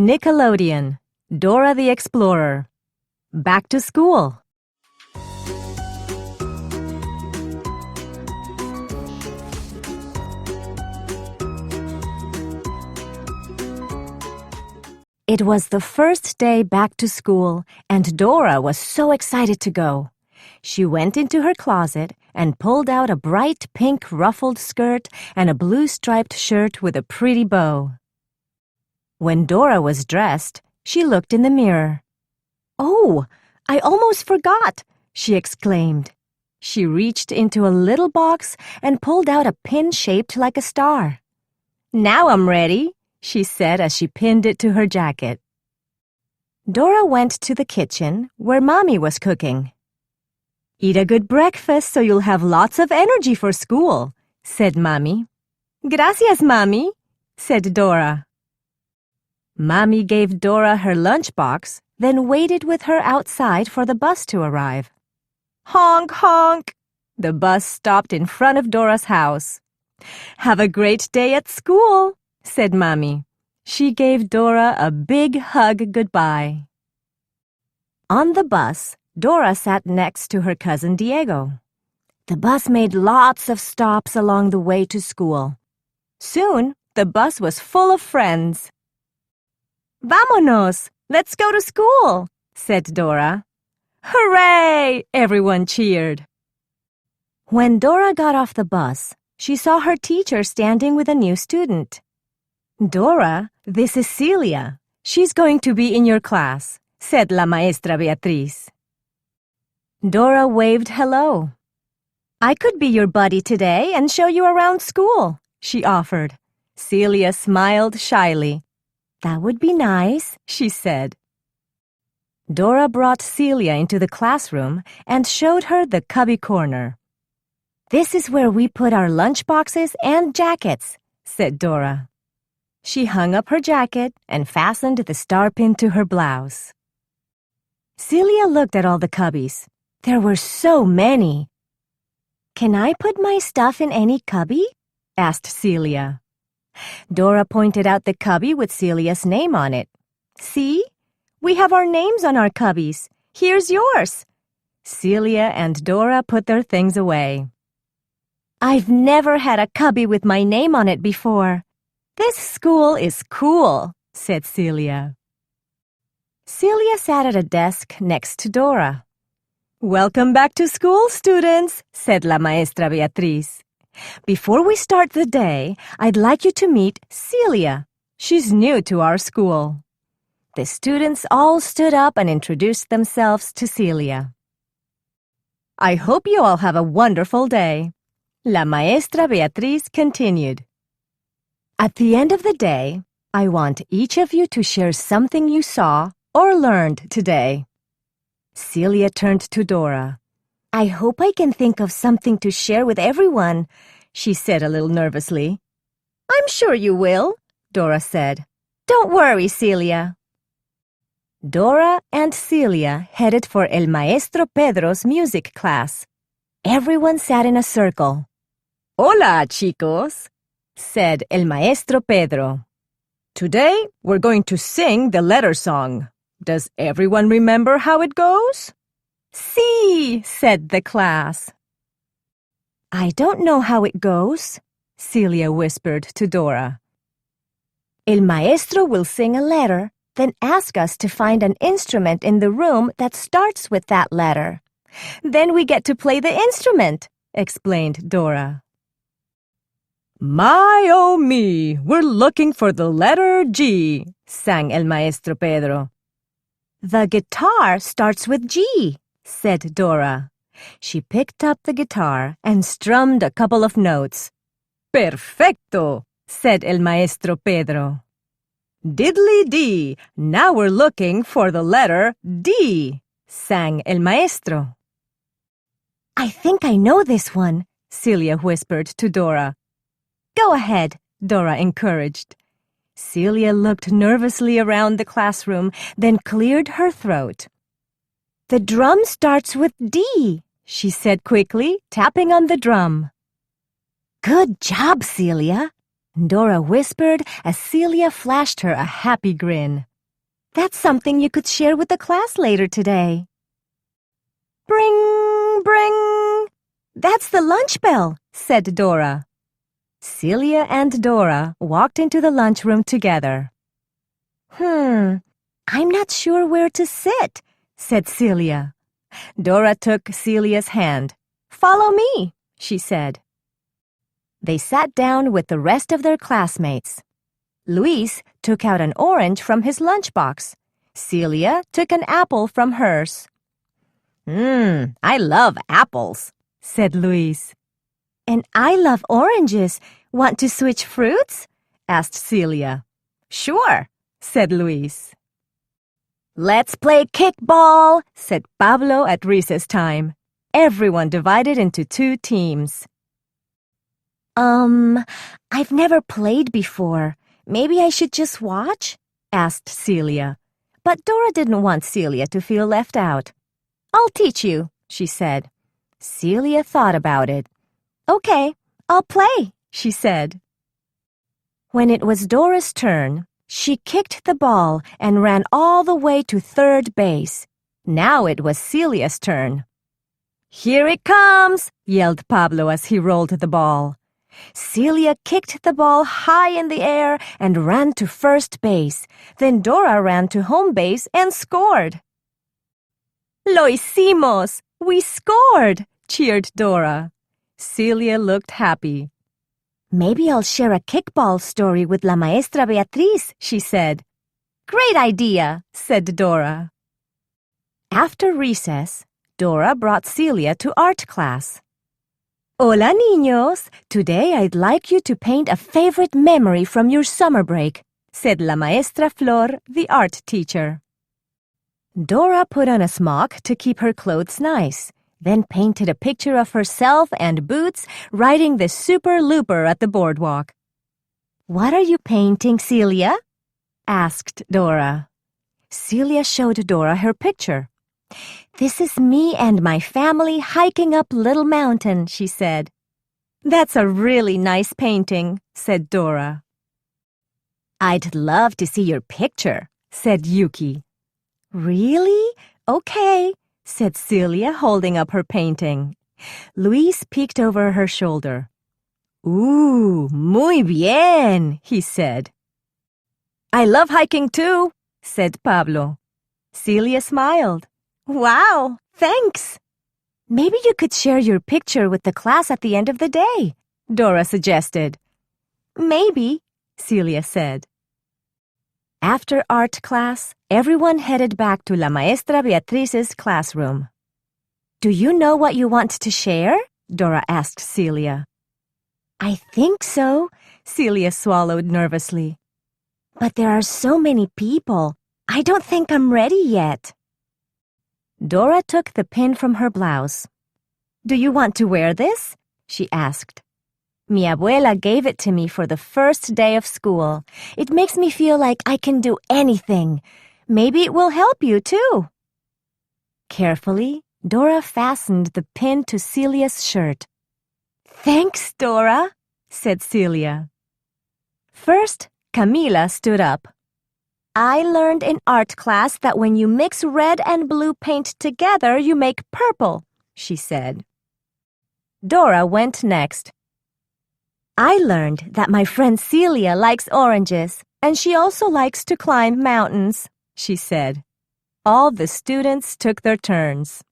Nickelodeon Dora the Explorer. Back to school. It was the first day back to school, and Dora was so excited to go. She went into her closet and pulled out a bright pink ruffled skirt and a blue striped shirt with a pretty bow. When Dora was dressed, she looked in the mirror. "Oh, I almost forgot!" she exclaimed. She reached into a little box and pulled out a pin shaped like a star. "Now I'm ready," she said as she pinned it to her jacket. Dora went to the kitchen where Mommy was cooking. "Eat a good breakfast so you'll have lots of energy for school," said Mommy. "Gracias, Mommy," said Dora. Mommy gave Dora her lunchbox, then waited with her outside for the bus to arrive. Honk, honk! The bus stopped in front of Dora's house. "Have a great day at school," said Mommy. She gave Dora a big hug goodbye. On the bus, Dora sat next to her cousin Diego. The bus made lots of stops along the way to school. Soon, the bus was full of friends. "Vámonos! Let's go to school!" said Dora. "Hooray!" everyone cheered. When Dora got off the bus, she saw her teacher standing with a new student. "Dora, this is Celia. She's going to be in your class," said la maestra Beatriz. Dora waved hello. "I could be your buddy today and show you around school," she offered. Celia smiled shyly. "That would be nice," she said. Dora brought Celia into the classroom and showed her the cubby corner. "This is where we put our lunchboxes and jackets," said Dora. She hung up her jacket and fastened the star pin to her blouse. Celia looked at all the cubbies. There were so many. "Can I put my stuff in any cubby?" asked Celia. Dora pointed out the cubby with Celia's name on it. "See? We have our names on our cubbies. Here's yours." Celia and Dora put their things away. "I've never had a cubby with my name on it before. This school is cool," said Celia. Celia sat at a desk next to Dora. "Welcome back to school, students," said la maestra Beatriz. "Before we start the day, I'd like you to meet Celia. She's new to our school." The students all stood up and introduced themselves to Celia. "I hope you all have a wonderful day," la maestra Beatriz continued. "At the end of the day, I want each of you to share something you saw or learned today." Celia turned to Dora. "I hope I can think of something to share with everyone," she said a little nervously. "I'm sure you will," Dora said. "Don't worry, Celia." Dora and Celia headed for El Maestro Pedro's music class. Everyone sat in a circle. "Hola, chicos," said El Maestro Pedro. "Today, we're going to sing the letter song. Does everyone remember how it goes?" "Sí," said the class. "I don't know how it goes," Celia whispered to Dora. "El maestro will sing a letter, then ask us to find an instrument in the room that starts with that letter. Then we get to play the instrument," explained Dora. "My, oh me, we're looking for the letter G," sang El Maestro Pedro. "The guitar starts with G," said Dora. She picked up the guitar and strummed a couple of notes. "Perfecto," said El Maestro Pedro. "Diddly-dee, now we're looking for the letter D," sang El Maestro. "I think I know this one," Celia whispered to Dora. "Go ahead," Dora encouraged. Celia looked nervously around the classroom, then cleared her throat. "The drum starts with D," she said quickly, tapping on the drum. "Good job, Celia," Dora whispered as Celia flashed her a happy grin. That's something you could share with the class later today. Bring, bring. That's the lunch bell, said Dora. Celia and Dora walked into the lunchroom together. I'm not sure where to sit, said Celia. Dora took Celia's hand. Follow me, she said. They sat down with the rest of their classmates. Luis took out an orange from his lunchbox. Celia took an apple from hers. I love apples, said Luis. And I love oranges. Want to switch fruits? Asked Celia. Sure, said Luis. Let's play kickball, said Pablo at recess time. Everyone divided into 2 teams. I've never played before. Maybe I should just watch? Asked Celia. But Dora didn't want Celia to feel left out. I'll teach you, she said. Celia thought about it. Okay, I'll play, she said. When it was Dora's turn, she kicked the ball and ran all the way to third base. Now it was Celia's turn. Here it comes, yelled Pablo as he rolled the ball. Celia kicked the ball high in the air and ran to first base. Then Dora ran to home base and scored. Lo hicimos! We scored! Cheered Dora. Celia looked happy. Maybe I'll share a kickball story with La Maestra Beatriz, she said. Great idea, said Dora. After recess, Dora brought Celia to art class. Hola, niños. Today I'd like you to paint a favorite memory from your summer break, said La Maestra Flor, the art teacher. Dora put on a smock to keep her clothes nice, then painted a picture of herself and Boots riding the Super Looper at the boardwalk. What are you painting, Celia? Asked Dora. Celia showed Dora her picture. This is me and my family hiking up Little Mountain, she said. That's a really nice painting, said Dora. I'd love to see your picture, said Yuki. Really? Okay, said Celia, holding up her painting. Luis peeked over her shoulder. Ooh, muy bien, he said. I love hiking too, said Pablo. Celia smiled. Wow, thanks. Maybe you could share your picture with the class at the end of the day, Dora suggested. Maybe, Celia said. After art class, everyone headed back to La Maestra Beatriz's classroom. Do you know what you want to share? Dora asked Celia. I think so, Celia swallowed nervously. But there are so many people. I don't think I'm ready yet. Dora took the pin from her blouse. Do you want to wear this? She asked. Mi abuela gave it to me for the first day of school. It makes me feel like I can do anything. Maybe it will help you too. Carefully, Dora fastened the pin to Celia's shirt. Thanks, Dora, said Celia. First, Camila stood up. I learned in art class that when you mix red and blue paint together, you make purple, she said. Dora went next. I learned that my friend Celia likes oranges, and she also likes to climb mountains, she said. All the students took their turns.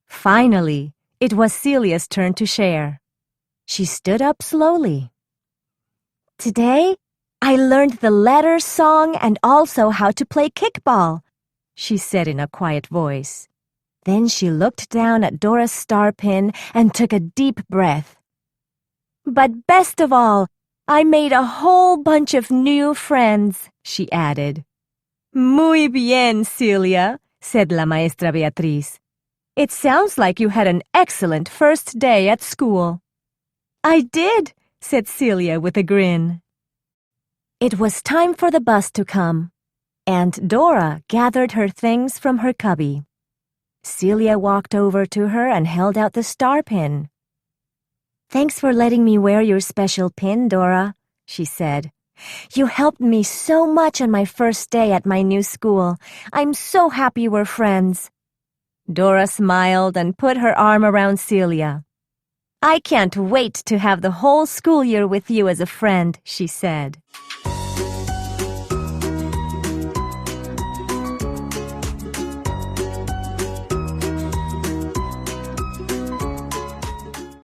Finally, it was Celia's turn to share. She stood up slowly. Today, I learned the letter song and also how to play kickball, she said in a quiet voice. Then she looked down at Dora's star pin and took a deep breath. But best of all, I made a whole bunch of new friends, she added. Muy bien, Celia, said La Maestra Beatriz. It sounds like you had an excellent first day at school. I did, said Celia with a grin. It was time for the bus to come, and Dora gathered her things from her cubby. Celia walked over to her and held out the star pin. Thanks for letting me wear your special pin, Dora, she said. You helped me so much on my first day at my new school. I'm so happy we're friends. Dora smiled and put her arm around Celia. I can't wait to have the whole school year with you as a friend, she said.